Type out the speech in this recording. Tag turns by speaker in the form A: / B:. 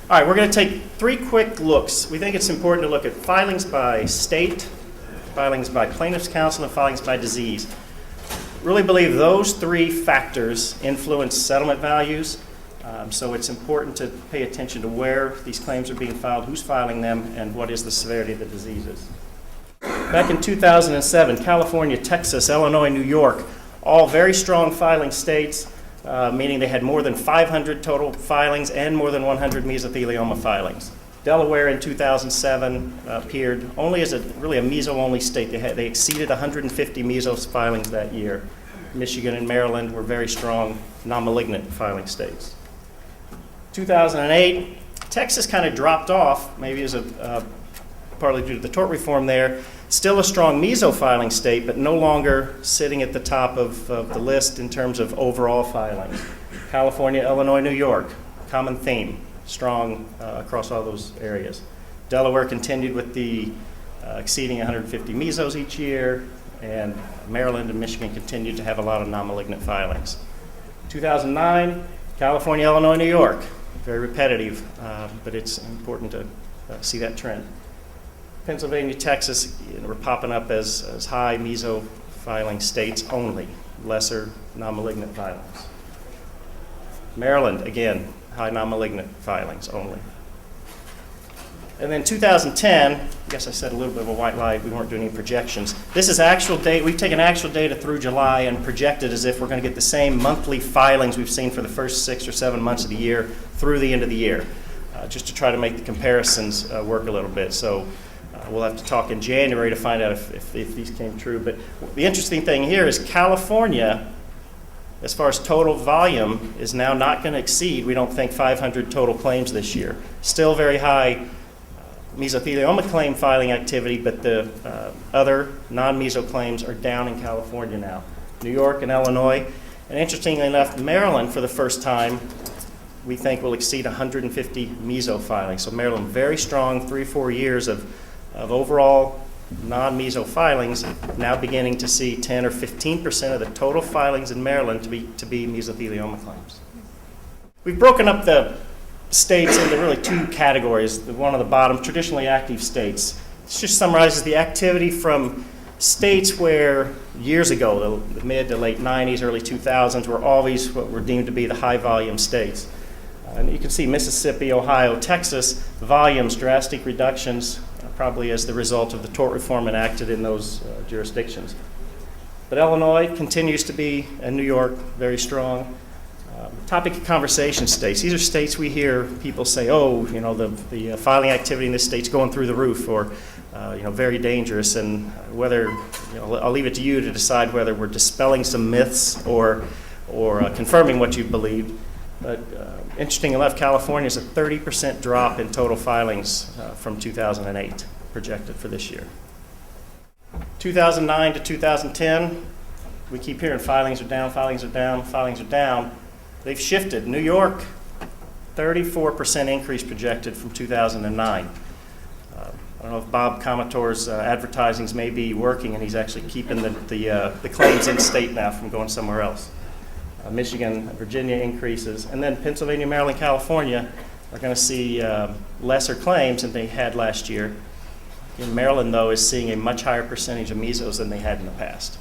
A: All right, we're going to take 3 quick looks. We think it's important to look at filings by state, filings by plaintiffs' counsel, and filings by disease. Really believe those 3 factors influence settlement values. So it's important to pay attention to where these claims are being filed, who's filing them, and what is the severity of the diseases. Back in 2007, California, Texas, Illinois, New York, all very strong filing states, meaning they had more than 500 total filings and more than 100 mesothelioma filings. Delaware in 2007 appeared only as really a meso-only state. They exceeded 150 mesos filings that year. Michigan and Maryland were very strong non-malignant filing states. 2008, Texas kind of dropped off, maybe as partly due to the tort reform there. Still a strong meso filing state, but no longer sitting at the top of the list in terms of overall filings. California, Illinois, New York, common theme, strong across all those areas. Delaware continued with the exceeding 150 mesos each year, and Maryland and Michigan continued to have a lot of non-malignant filings. 2009, California, Illinois, New York. Very repetitive, but it's important to see that trend. Pennsylvania, Texas, we're popping up as high meso filing states only, lesser non-malignant filings. Maryland, again, high non-malignant filings only. And then 2010, I guess I said a little bit of a white lie, we weren't doing any projections. This is actual data. We've taken actual data through July and projected as if we're going to get the same monthly filings we've seen for the first 6 or 7 months of the year through the end of the year, just to try to make the comparisons work a little bit. So we'll have to talk in January to find out if these came true. But the interesting thing here is California, as far as total volume, is now not going to exceed, we don't think, 500 total claims this year. Still very high mesothelioma claim filing activity, but the other non-meso claims are down in California now. New York and Illinois, and interestingly enough, Maryland for the first time we think will exceed 150 meso filings. So Maryland, very strong, 3 or 4 years of overall non-meso filings, now beginning to see 10 or 15% of the total filings in Maryland to be mesothelioma claims. We've broken up the states into really 2 categories. The one on the bottom, traditionally active states. This just summarizes the activity from states where years ago, the mid to late 90s, early 2000s, were always what were deemed to be the high volume states. And you can see Mississippi, Ohio, Texas, volumes, drastic reductions, probably as the result of the tort reform enacted in those jurisdictions. But Illinois continues to be, and New York, very strong. Topic of conversation states. These are states we hear people say, oh, you know, the filing activity in this state's going through the roof, or very dangerous. And whether, I'll leave it to you to decide whether we're dispelling some myths or confirming what you believed. But interesting enough, California is a 30% drop in total filings from 2008 projected for this year. 2009 to 2010, we keep hearing filings are down, filings are down, filings are down. They've shifted. New York, 34% increase projected from 2009. I don't know if Bob Comator's advertisings may be working, and he's actually keeping the claims in state now from going somewhere else. Michigan, Virginia increases, and then Pennsylvania, Maryland, California are going to see lesser claims than they had last year. In Maryland, though, is seeing a much higher percentage of mesos than they had in the past.